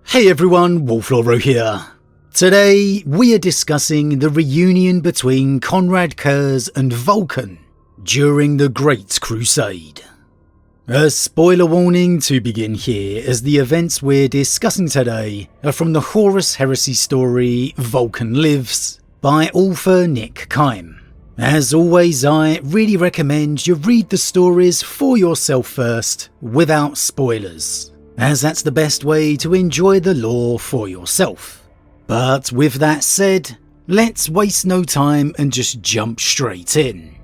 Hey everyone, Wolf Lord Rho here. Today we are discussing the reunion between Konrad Curze and Vulkan during the Great Crusade. A spoiler warning to begin here, as the events we're discussing today are from the Horus Heresy story Vulkan Lives by author Nick Kyme. As always, I really recommend you read the stories for yourself first without spoilers, as that's the best way to enjoy the lore for yourself. But with that said, let's waste no time and just jump straight in.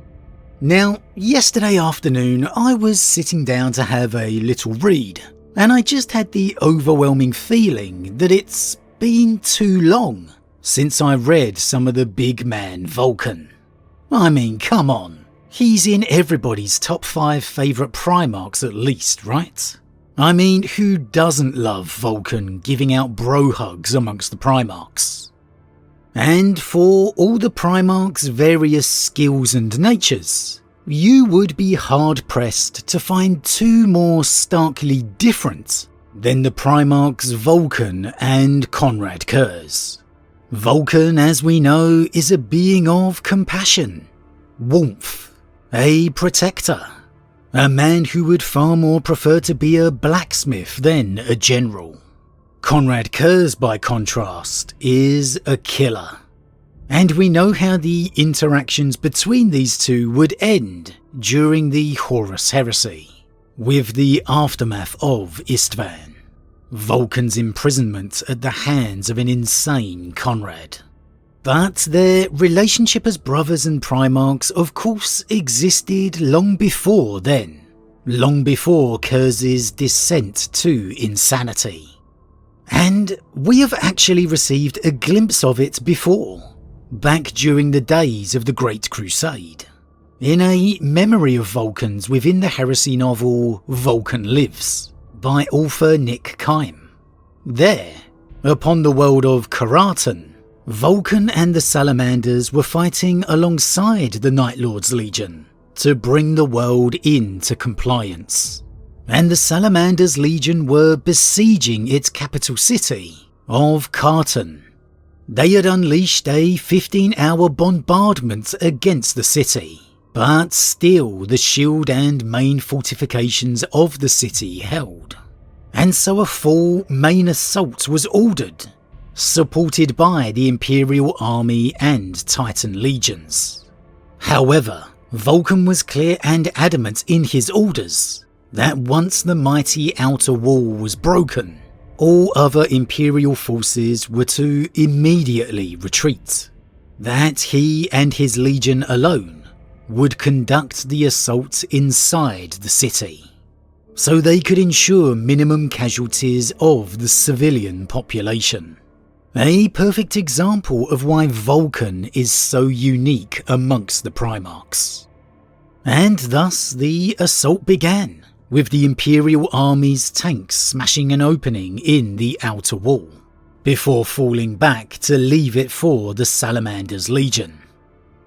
Now, yesterday afternoon I was sitting down to have a little read, and I just had the overwhelming feeling that it's been too long since I read some of the big man Vulkan. I mean, come on, he's in everybody's top 5 favourite Primarchs at least, right? I mean, who doesn't love Vulkan giving out bro hugs amongst the Primarchs? And for all the Primarchs' various skills and natures, you would be hard-pressed to find two more starkly different than the Primarchs Vulkan and Konrad Curze. Vulkan, as we know, is a being of compassion, warmth, a protector, a man who would far more prefer to be a blacksmith than a general. Konrad Curze, by contrast, is a killer. And we know how the interactions between these two would end during the Horus Heresy, with the aftermath of Istvan, Vulkan's imprisonment at the hands of an insane Konrad. But their relationship as brothers and Primarchs of course existed long before then, long before Curze's descent to insanity. And we have actually received a glimpse of it before, back during the days of the Great Crusade, in a memory of Vulkan's within the heresy novel Vulkan Lives by author Nick Kyme. There, upon the world of Karaten, Vulkan and the Salamanders were fighting alongside the Night Lord's Legion to bring the world into compliance, and the Salamanders Legion were besieging its capital city of Karaten. They had unleashed a 15-hour bombardment against the city, but still the shield and main fortifications of the city held, and so a full main assault was ordered, supported by the Imperial Army and Titan legions. However, Vulkan was clear and adamant in his orders that once the mighty outer wall was broken, all other Imperial forces were to immediately retreat, that he and his legion alone would conduct the assault inside the city, so they could ensure minimum casualties of the civilian population. A perfect example of why Vulkan is so unique amongst the Primarchs. And thus the assault began, with the Imperial Army's tanks smashing an opening in the outer wall, before falling back to leave it for the Salamanders Legion.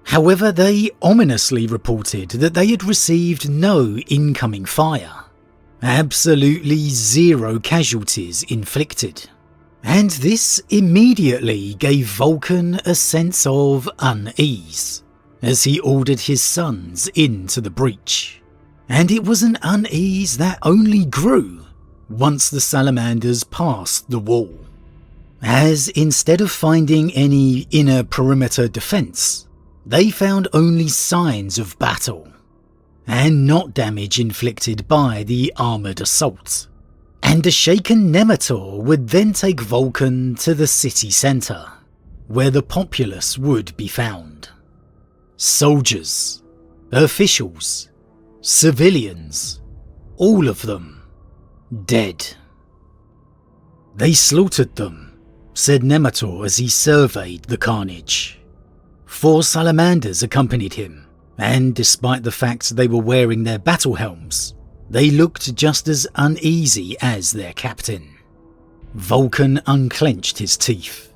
However, they ominously reported that they had received no incoming fire, absolutely zero casualties inflicted. And this immediately gave Vulkan a sense of unease, as he ordered his sons into the breach. And it was an unease that only grew once the Salamanders passed the wall, as instead of finding any inner perimeter defense, they found only signs of battle, and not damage inflicted by the armored assault. And a shaken Nemetor would then take Vulkan to the city centre, where the populace would be found. Soldiers, officials, civilians, all of them dead. They slaughtered them, said Nemetor as he surveyed the carnage. 4 salamanders accompanied him, and despite the fact they were wearing their battle helms, they looked just as uneasy as their captain. Vulkan unclenched his teeth.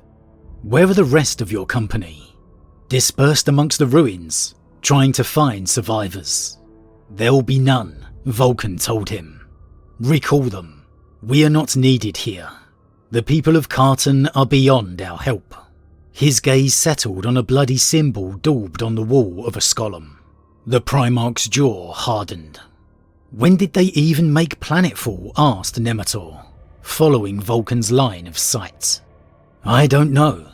"Where are the rest of your company?" "Dispersed amongst the ruins, trying to find survivors." "There'll be none," Vulkan told him. "Recall them. We are not needed here." The people of Kharton are beyond our help. His gaze settled on a bloody symbol daubed on the wall of a scolum. The Primarch's jaw hardened. When did they even make planetfall? Asked Nemetor, following Vulkan's line of sight. I don't know.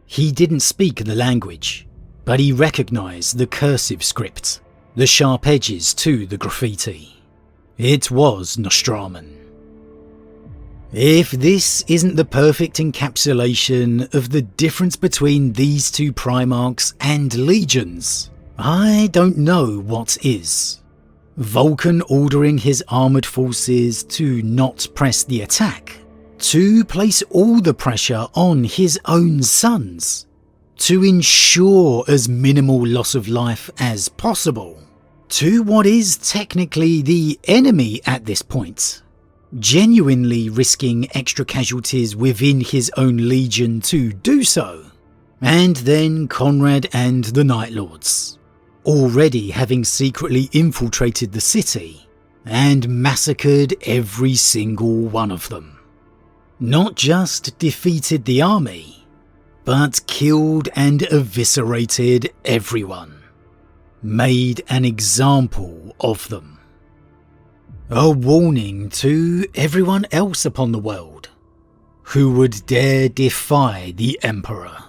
He didn't speak the language, but he recognized the cursive script, the sharp edges to the graffiti. It was Nostraman. If this isn't the perfect encapsulation of the difference between these two Primarchs and legions, I don't know what is. Vulkan ordering his armoured forces to not press the attack, to place all the pressure on his own sons, to ensure as minimal loss of life as possible, to what is technically the enemy at this point, genuinely risking extra casualties within his own legion to do so, and then Konrad and the Night Lords, already having secretly infiltrated the city and massacred every single one of them. Not just defeated the army, but killed and eviscerated everyone. Made an example of them. A warning to everyone else upon the world who would dare defy the Emperor.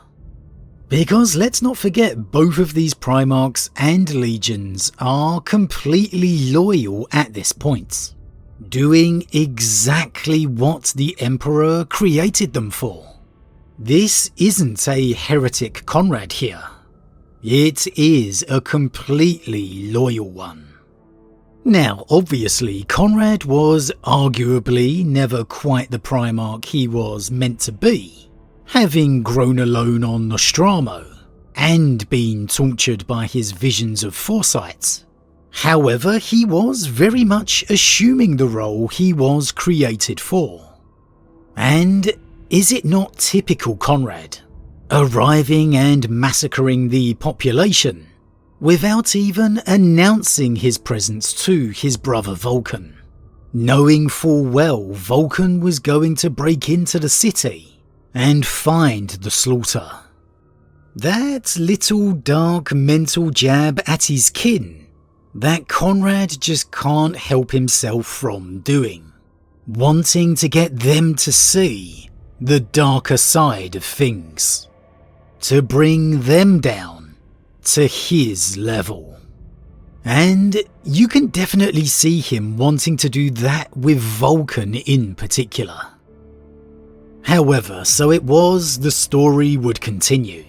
Because let's not forget, both of these Primarchs and legions are completely loyal at this point, doing exactly what the Emperor created them for. This isn't a heretic Konrad here. It is a completely loyal one. Now, obviously, Konrad was arguably never quite the Primarch he was meant to be, having grown alone on Nostramo and been tortured by his visions of foresight. However, he was very much assuming the role he was created for. And is it not typical Konrad, arriving and massacring the population without even announcing his presence to his brother Vulkan, knowing full well Vulkan was going to break into the city and find the slaughter? That little dark mental jab at his kin that Konrad just can't help himself from doing, wanting to get them to see the darker side of things, to bring them down to his level. And you can definitely see him wanting to do that with Vulkan in particular. However, so it was, the story would continue,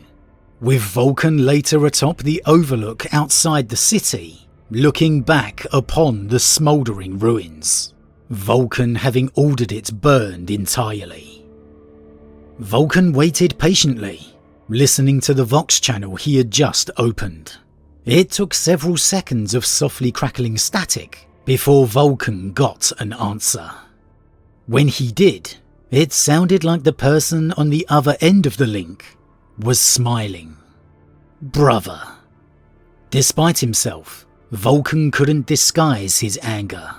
with Vulkan later atop the overlook outside the city, looking back upon the smouldering ruins, Vulkan having ordered it burned entirely. Vulkan waited patiently, listening to the Vox channel he had just opened. It took several seconds of softly crackling static before Vulkan got an answer. When he did, it sounded like the person on the other end of the link was smiling. Brother. Despite himself, Vulkan couldn't disguise his anger.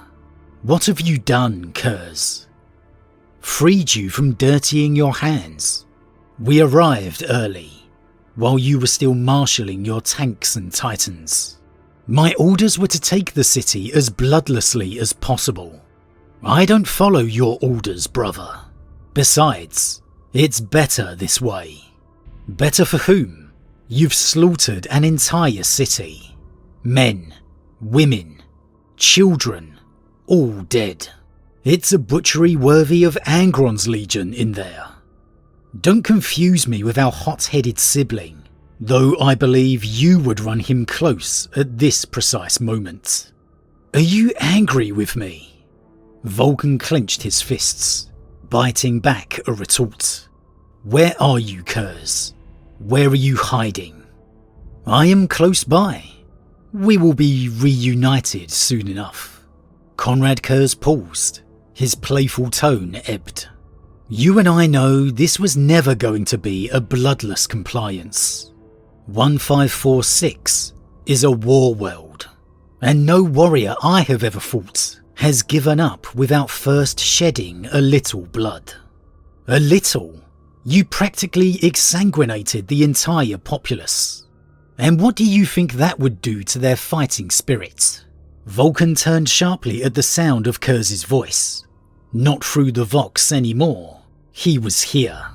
What have you done, Curze? Freed you from dirtying your hands. We arrived early, while you were still marshalling your tanks and titans. My orders were to take the city as bloodlessly as possible. I don't follow your orders, brother. Besides, it's better this way. Better for whom? You've slaughtered an entire city. Men, women, children, all dead. It's a butchery worthy of Angron's legion in there. Don't confuse me with our hot-headed sibling, though I believe you would run him close at this precise moment. Are you angry with me? Vulkan clenched his fists, biting back a retort. Where are you, Curze? Where are you hiding? I am close by. We will be reunited soon enough. Konrad Curze paused, his playful tone ebbed. You and I know this was never going to be a bloodless compliance. 1546 is a war world, and no warrior I have ever fought has given up without first shedding a little blood. A little. You practically exsanguinated the entire populace. And what do you think that would do to their fighting spirit? Vulkan turned sharply at the sound of Curze's voice. Not through the Vox anymore. He was here.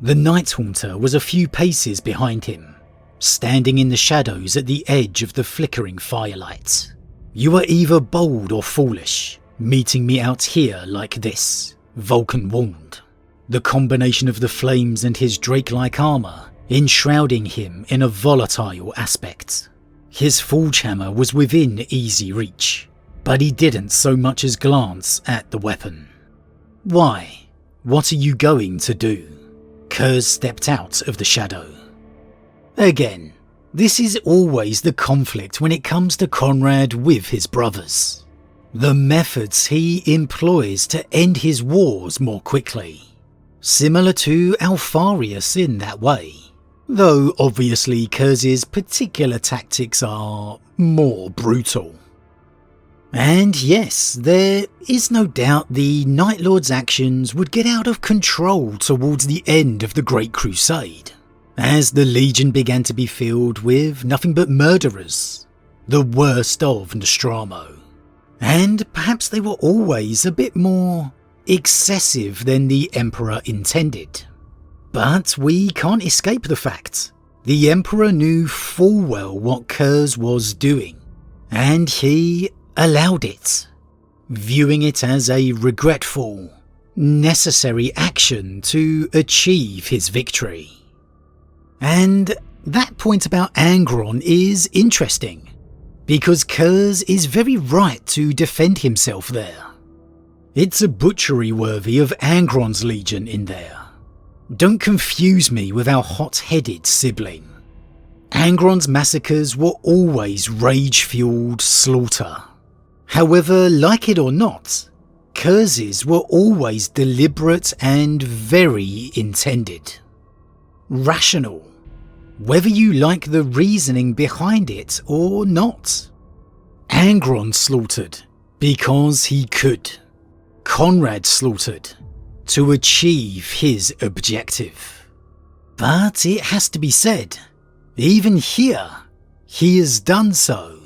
The Night Haunter was a few paces behind him, standing in the shadows at the edge of the flickering firelight. You are either bold or foolish, meeting me out here like this, Vulkan warned. The combination of the flames and his drake-like armour enshrouding him in a volatile aspect. His forge hammer was within easy reach, but he didn't so much as glance at the weapon. Why? What are you going to do? Curze stepped out of the shadow. Again, this is always the conflict when it comes to Konrad with his brothers. The methods he employs to end his wars more quickly. Similar to Alfarius in that way, though obviously Curze's particular tactics are more brutal. And yes, there is no doubt the Night Lord's actions would get out of control towards the end of the Great Crusade, as the Legion began to be filled with nothing but murderers, the worst of Nostromo. And perhaps they were always a bit more excessive than the Emperor intended. But we can't escape the fact the Emperor knew full well what Curze was doing, and he allowed it, viewing it as a regretful, necessary action to achieve his victory. And that point about Angron is interesting, because Curze is very right to defend himself there. It's a butchery worthy of Angron's Legion in there. Don't confuse me with our hot-headed sibling. Angron's massacres were always rage-fueled slaughter. However, like it or not, Curze's were always deliberate and very intended. Rational, whether you like the reasoning behind it or not. Angron slaughtered because he could. Konrad slaughtered to achieve his objective. But it has to be said, even here, he has done so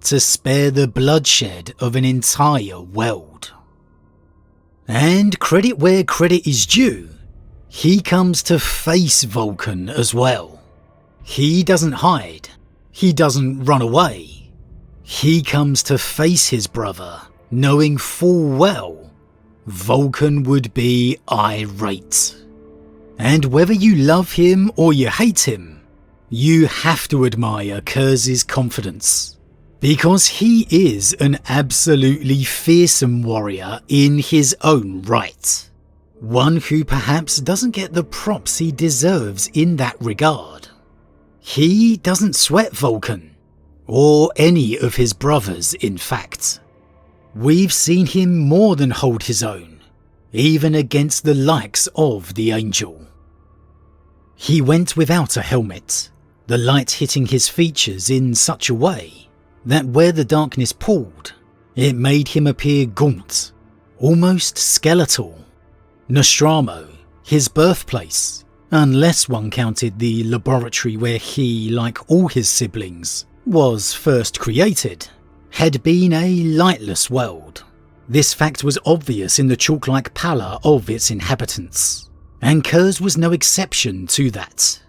to spare the bloodshed of an entire world. And credit where credit is due, he comes to face Vulkan as well. He doesn't hide, he doesn't run away. He comes to face his brother, knowing full well Vulkan would be irate. And whether you love him or you hate him, you have to admire Curze's confidence, because he is an absolutely fearsome warrior in his own right. One who perhaps doesn't get the props he deserves in that regard. He doesn't sweat Vulkan, or any of his brothers in fact. We've seen him more than hold his own, even against the likes of the Angel. He went without a helmet, the light hitting his features in such a way that where the darkness pulled, it made him appear gaunt, almost skeletal. Nostromo, his birthplace, unless one counted the laboratory where he, like all his siblings, was first created, had been a lightless world. This fact was obvious in the chalk-like pallor of its inhabitants, and Curze was no exception to that.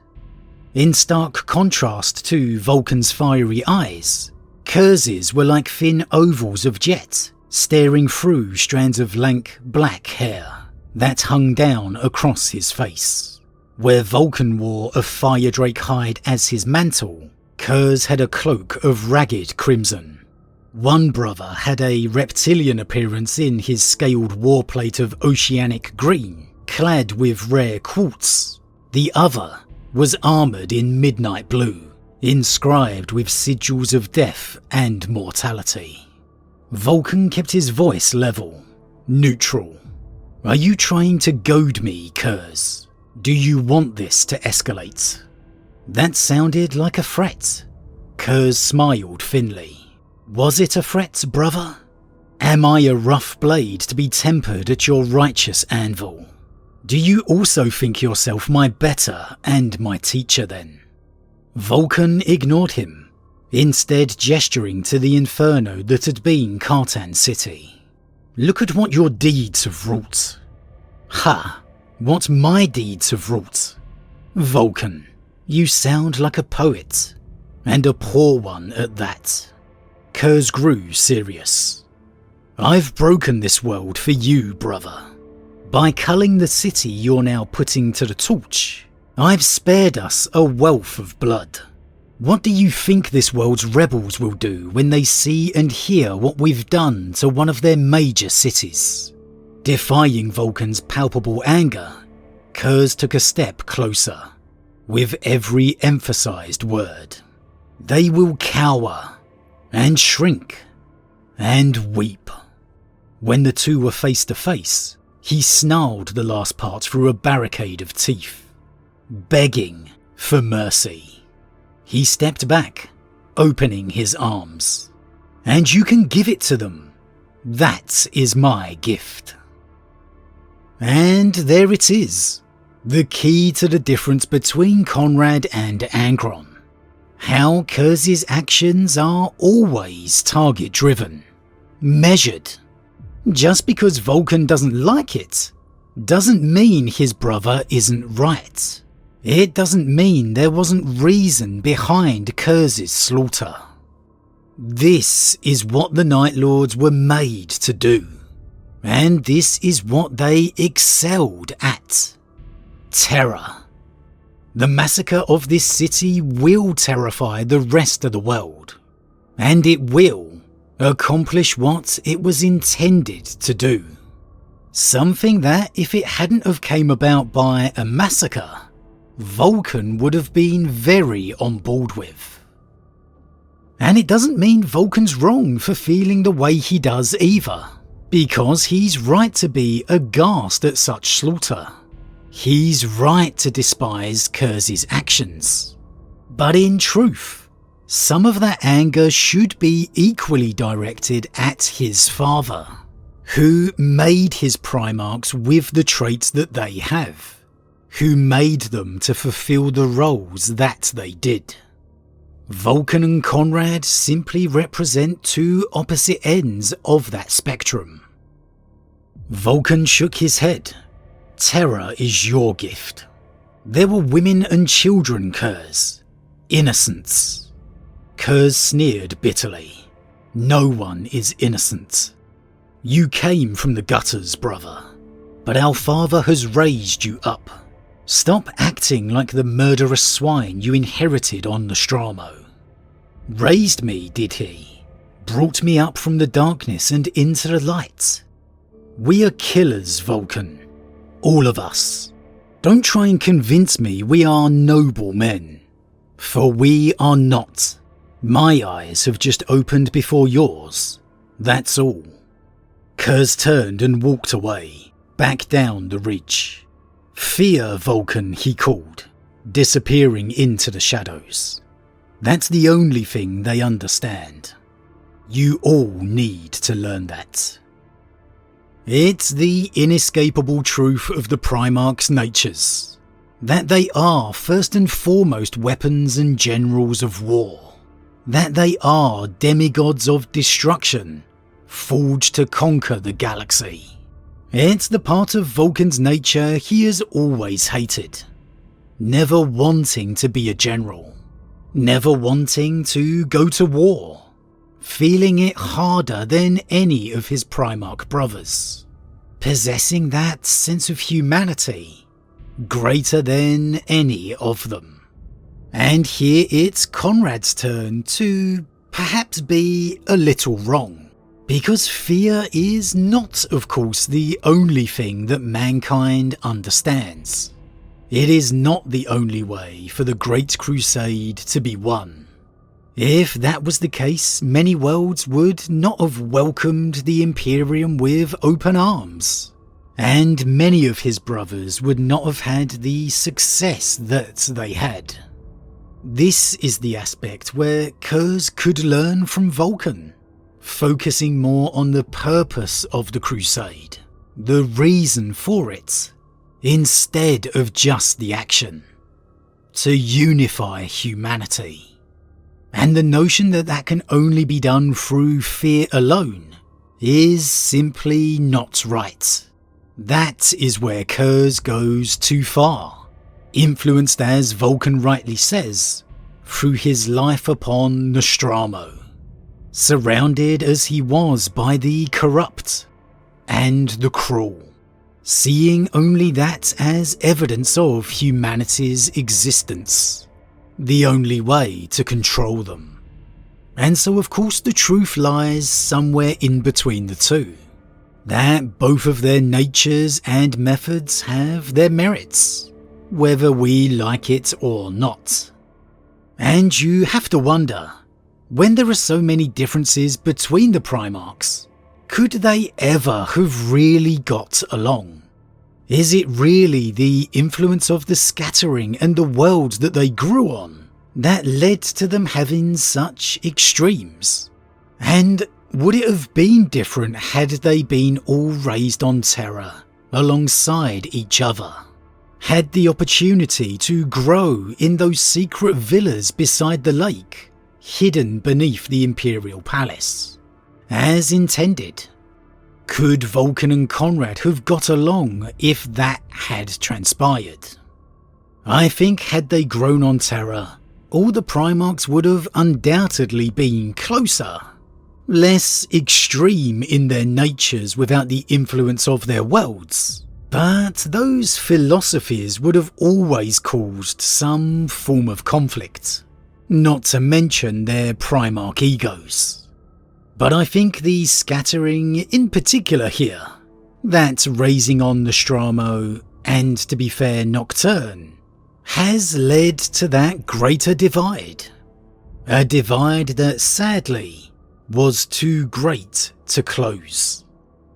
In stark contrast to Vulkan's fiery eyes, Curze's were like thin ovals of jet, staring through strands of lank black hair that hung down across his face. Where Vulkan wore a fire drake hide as his mantle, Curze had a cloak of ragged crimson. One brother had a reptilian appearance in his scaled warplate of oceanic green, clad with rare quartz. The other was armoured in midnight blue, inscribed with sigils of death and mortality. Vulkan kept his voice level, neutral. Are you trying to goad me, Curze? Do you want this to escalate? That sounded like a threat. Curze smiled thinly. Was it a threat, brother? Am I a rough blade to be tempered at your righteous anvil? Do you also think yourself my better and my teacher then? Vulkan ignored him, instead gesturing to the inferno that had been Cartan City. Look at what your deeds have wrought. Ha! What my deeds have wrought. Vulkan, you sound like a poet, and a poor one at that. Curze grew serious. I've broken this world for you, brother. By culling the city you're now putting to the torch, I've spared us a wealth of blood. What do you think this world's rebels will do when they see and hear what we've done to one of their major cities? Defying Vulkan's palpable anger, Curze took a step closer, with every emphasized word. They will cower, and shrink, and weep. When the two were face to face, he snarled the last part through a barricade of teeth, begging for mercy. He stepped back, opening his arms. And you can give it to them. That is my gift. And there it is, the key to the difference between Konrad and Angron. How Curze's actions are always target-driven, measured. Just because Vulkan doesn't like it, doesn't mean his brother isn't right. It doesn't mean there wasn't reason behind Curze's slaughter. This is what the Night Lords were made to do, and this is what they excelled at. Terror. The massacre of this city will terrify the rest of the world, and it will accomplish what it was intended to do. Something that, if it hadn't have came about by a massacre, Vulkan would have been very on board with. And it doesn't mean Vulkan's wrong for feeling the way he does either, because he's right to be aghast at such slaughter. He's right to despise Curze's actions. But in truth, some of that anger should be equally directed at his father, who made his Primarchs with the traits that they have, who made them to fulfill the roles that they did. Vulkan and Konrad simply represent two opposite ends of that spectrum. Vulkan shook his head. Terror is your gift. There were women and children, Curze. Innocents. Curze sneered bitterly. No one is innocent. You came from the gutters, brother, but our father has raised you up. Stop acting like the murderous swine you inherited on Nostromo. Raised me, did he? Brought me up from the darkness and into the light. We are killers, Vulkan. All of us. Don't try and convince me we are noble men, for we are not. My eyes have just opened before yours, that's all. Curze turned and walked away, back down the ridge. Fear, Vulkan, he called, disappearing into the shadows. That's the only thing they understand. You all need to learn that. It's the inescapable truth of the Primarchs' natures, that they are first and foremost weapons and generals of war. That they are demigods of destruction, forged to conquer the galaxy. It's the part of Vulkan's nature he has always hated. Never wanting to be a general. Never wanting to go to war. Feeling it harder than any of his Primarch brothers. Possessing that sense of humanity, greater than any of them. And here it's Konrad's turn to perhaps be a little wrong, because fear is not, of course, the only thing that mankind understands. It is not the only way for the Great Crusade to be won. If that was the case, many worlds would not have welcomed the Imperium with open arms, and many of his brothers would not have had the success that they had. This is the aspect where Curze could learn from Vulkan, focusing more on the purpose of the crusade, the reason for it, instead of just the action, to unify humanity. And the notion that that can only be done through fear alone is simply not right. That is where Curze goes too far, influenced, as Vulkan rightly says, through his life upon Nostromo, surrounded as he was by the corrupt and the cruel, seeing only that as evidence of humanity's existence, the only way to control them. And so of course the truth lies somewhere in between the two, that both of their natures and methods have their merits, whether we like it or not. And you have to wonder, when there are so many differences between the Primarchs, could they ever have really got along? Is it really the influence of the scattering and the worlds that they grew on that led to them having such extremes? And would it have been different had they been all raised on Terra alongside each other? Had the opportunity to grow in those secret villas beside the lake, hidden beneath the Imperial Palace, as intended? Could Vulkan and Konrad have got along if that had transpired? I think had they grown on Terra, all the Primarchs would have undoubtedly been closer, less extreme in their natures without the influence of their worlds. But those philosophies would have always caused some form of conflict, not to mention their Primarch egos. But I think the scattering in particular here, that raising on Nostromo and, to be fair, Nocturne, has led to that greater divide. A divide that sadly was too great to close.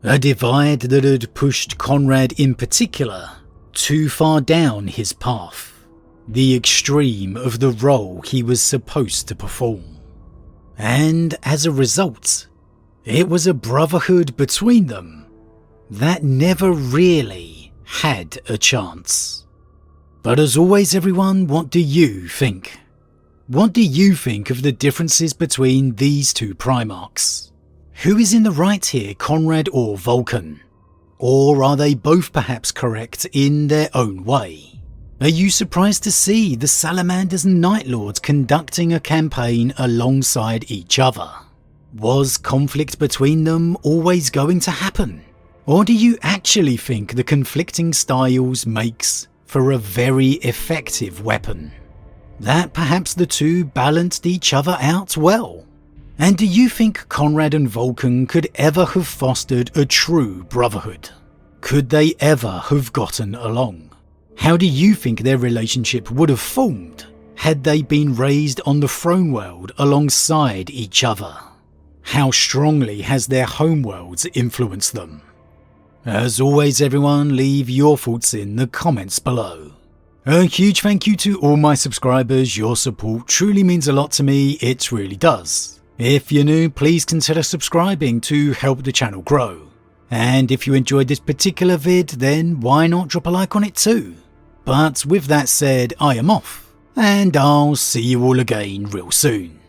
A divide that had pushed Konrad in particular too far down his path, the extreme of the role he was supposed to perform. And as a result, it was a brotherhood between them that never really had a chance. But as always everyone, what do you think? What do you think of the differences between these two Primarchs? Who is in the right here, Konrad or Vulkan? Or are they both perhaps correct in their own way? Are you surprised to see the Salamanders and Night Lords conducting a campaign alongside each other? Was conflict between them always going to happen? Or do you actually think the conflicting styles makes for a very effective weapon? That perhaps the two balanced each other out well? And do you think Konrad and Vulkan could ever have fostered a true brotherhood? Could they ever have gotten along? How do you think their relationship would have formed had they been raised on the throne world alongside each other? How strongly has their homeworlds influenced them? As always everyone, leave your thoughts in the comments below. A huge thank you to all my subscribers, your support truly means a lot to me, it really does. If you're new, please consider subscribing to help the channel grow. And if you enjoyed this particular vid, then why not drop a like on it too? But with that said, I am off, and I'll see you all again real soon.